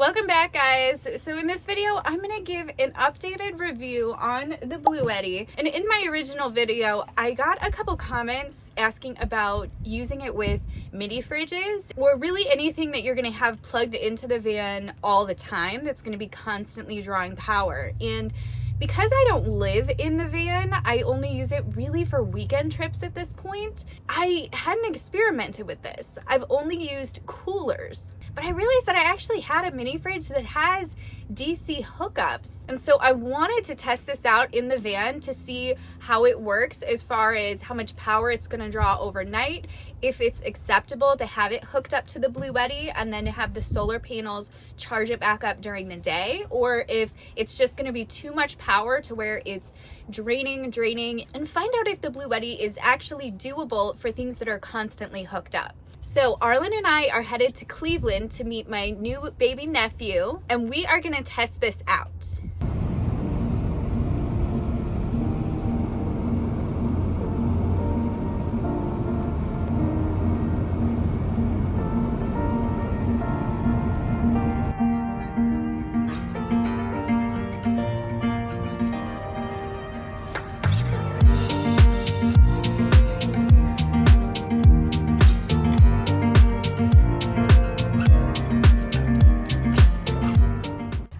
Welcome back, guys. So in this video, I'm going to give an updated review on the Bluetti. And in my original video, I got a couple comments asking about using it with mini fridges or really anything that you're going to have plugged into the van all the time that's going to be constantly drawing power. And because I don't live in the van, I only use it really for weekend trips at this point. I hadn't experimented with this. I've only used coolers. But I realized that I actually had a mini fridge that has DC hookups. And so I wanted to test this out in the van to see how it works as far as how much power it's gonna draw overnight, if it's acceptable to have it hooked up to the Bluetti and then to have the solar panels charge it back up during the day, or if it's just gonna be too much power to where it's draining, and find out if the Bluetti is actually doable for things that are constantly hooked up. So Arlen and I are headed to Cleveland to meet my new baby nephew, and we are gonna test this out.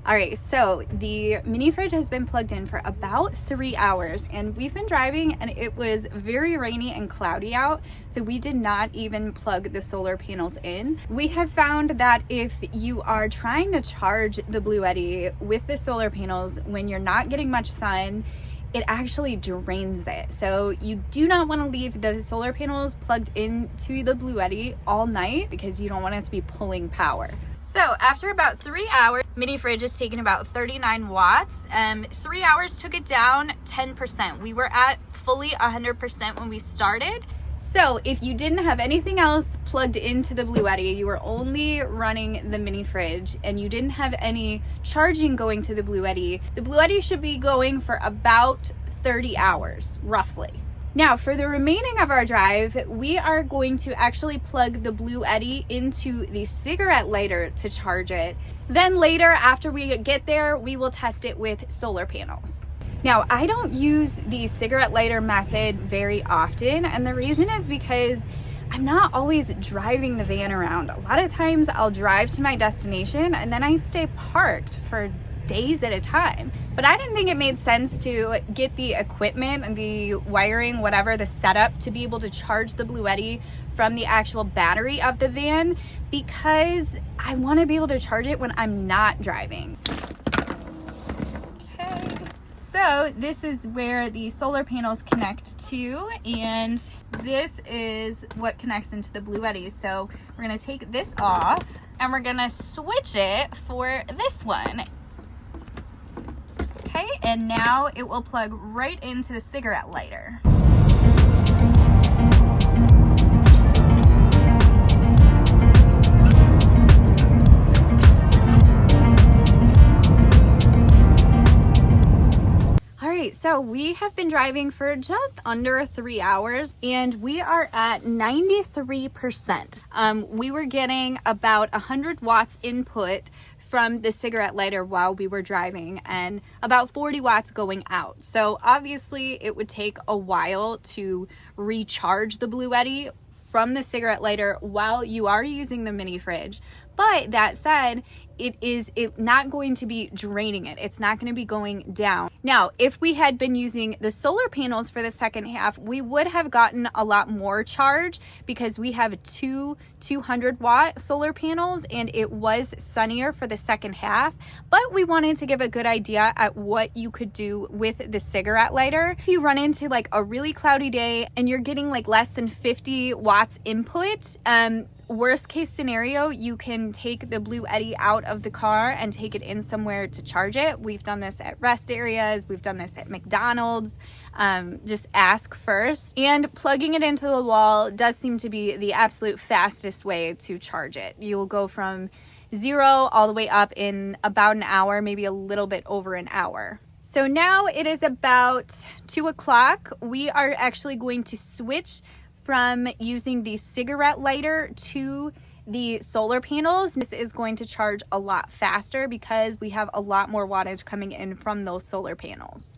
All right, so the mini fridge has been plugged in for about 3 hours, and we've been driving and it was very rainy and cloudy out, so we did not even plug the solar panels in. We have found that if you are trying to charge the Bluetti with the solar panels when you're not getting much sun, it actually drains it. So you do not want to leave the solar panels plugged into the Bluetti all night because you don't want it to be pulling power. So after about 3 hours, mini fridge is taking about 39 watts. 3 hours took it down 10%. We were at fully 100% when we started. So if you didn't have anything else plugged into the Bluetti, you were only running the mini fridge and you didn't have any charging going to the Bluetti should be going for about 30 hours, roughly. Now, for the remaining of our drive, we are going to actually plug the Bluetti into the cigarette lighter to charge it. Then later, after we get there, we will test it with solar panels. Now, I don't use the cigarette lighter method very often, and the reason is because I'm not always driving the van around. A lot of times I'll drive to my destination and then I stay parked for days at a time. But I didn't think it made sense to get the equipment and the wiring, whatever, the setup to be able to charge the Bluetti from the actual battery of the van, because I want to be able to charge it when I'm not driving. Okay, so this is where the solar panels connect to, and this is what connects into the Bluetti. So we're going to take this off and we're going to switch it for this one. Okay, and now it will plug right into the cigarette lighter. All right, so we have been driving for just under 3 hours and we are at 93%. We were getting about 100 watts input from the cigarette lighter while we were driving and about 40 watts going out. So obviously it would take a while to recharge the Bluetti from the cigarette lighter while you are using the mini fridge. But that said, it's not going to be draining it. It's not going to be going down. Now, if we had been using the solar panels for the second half, we would have gotten a lot more charge because we have two 200-watt solar panels and it was sunnier for the second half. But we wanted to give a good idea at what you could do with the cigarette lighter. If you run into like a really cloudy day and you're getting like less than 50 watts input, worst case scenario, you can take the Bluetti out of the car and take it in somewhere to charge it. We've done this at rest areas. We've done this at McDonald's. Just ask first. And plugging it into the wall does seem to be the absolute fastest way to charge it. You'll go from 0 all the way up in about an hour, maybe a little bit over an hour. So now it is about 2 o'clock. We are actually going to switch from using the cigarette lighter to the solar panels, this is going to charge a lot faster because we have a lot more wattage coming in from those solar panels.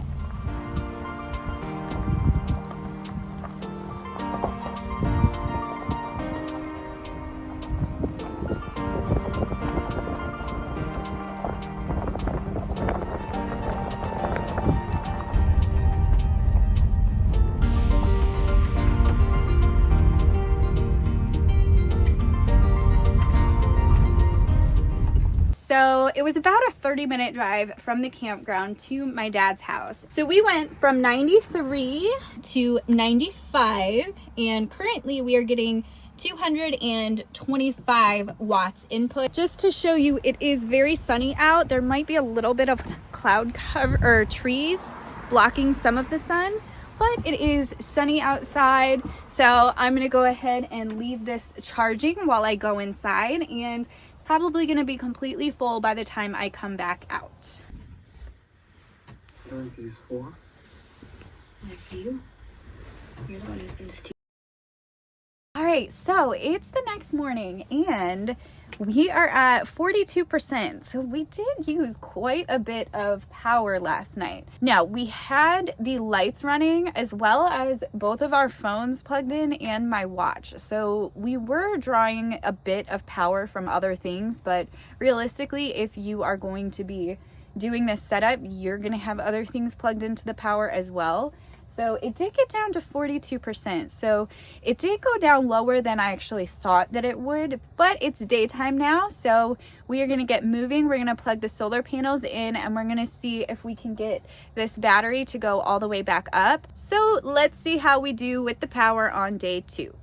So it was about a 30-minute drive from the campground to my dad's house. So we went from 93 to 95, and currently we are getting 225 watts input. Just to show you, it is very sunny out. There might be a little bit of cloud cover or trees blocking some of the sun, but it is sunny outside. So I'm gonna go ahead and leave this charging while I go inside, and probably going to be completely full by the time I come back out. These four. Like you. You're the one who's been stealing. All right, so it's the next morning and we are at 42%. So we did use quite a bit of power last night. Now, we had the lights running as well as both of our phones plugged in and my watch. So we were drawing a bit of power from other things, but realistically, if you are going to be doing this setup, you're going to have other things plugged into the power as well. So it did get down to 42%. So it did go down lower than I actually thought that it would, but it's daytime now. So we are going to get moving. We're going to plug the solar panels in and we're going to see if we can get this battery to go all the way back up. So let's see how we do with the power on day 2.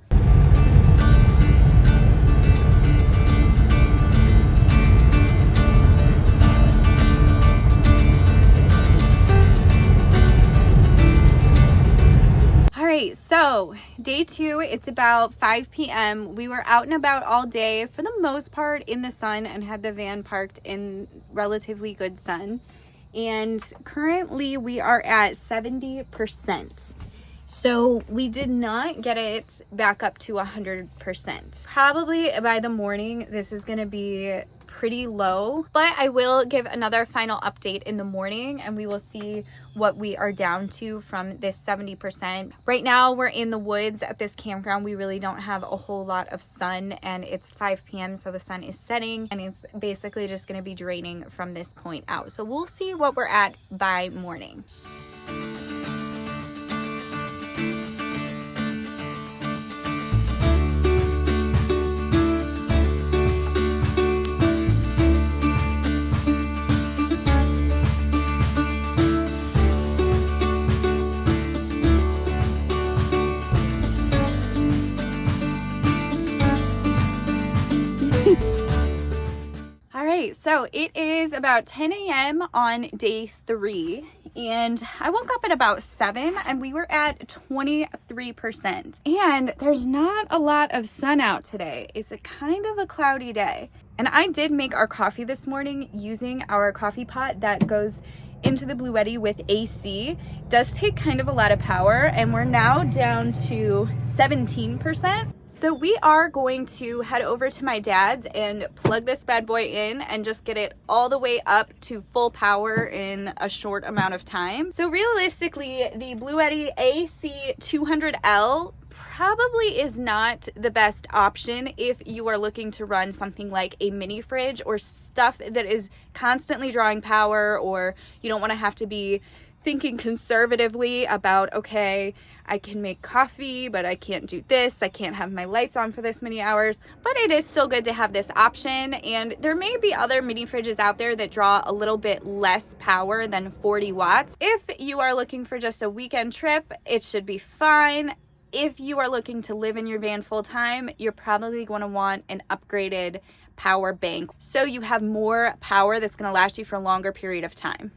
Alright, so day 2, it's about 5 p.m. We were out and about all day for the most part in the sun and had the van parked in relatively good sun. And currently we are at 70%. So we did not get it back up to 100%. Probably by the morning, this is going to be pretty low, but I will give another final update in the morning and we will see what we are down to from this 70%. Right now we're in the woods at this campground. We really don't have a whole lot of sun and it's 5 p.m. so the sun is setting and it's basically just going to be draining from this point out. So we'll see what we're at by morning. So it is about 10 a.m. on day 3 and I woke up at about 7 and we were at 23%. And there's not a lot of sun out today. It's a kind of a cloudy day. And I did make our coffee this morning using our coffee pot that goes into the Bluetti with AC. It does take kind of a lot of power and we're now down to 17%. So we are going to head over to my dad's and plug this bad boy in and just get it all the way up to full power in a short amount of time. So realistically, the Bluetti AC200L probably is not the best option if you are looking to run something like a mini fridge or stuff that is constantly drawing power, or you don't want to have to be thinking conservatively about, okay, I can make coffee, but I can't do this. I can't have my lights on for this many hours, but it is still good to have this option. And there may be other mini fridges out there that draw a little bit less power than 40 watts. If you are looking for just a weekend trip, it should be fine. If you are looking to live in your van full time, you're probably going to want an upgraded power bank so you have more power that's going to last you for a longer period of time.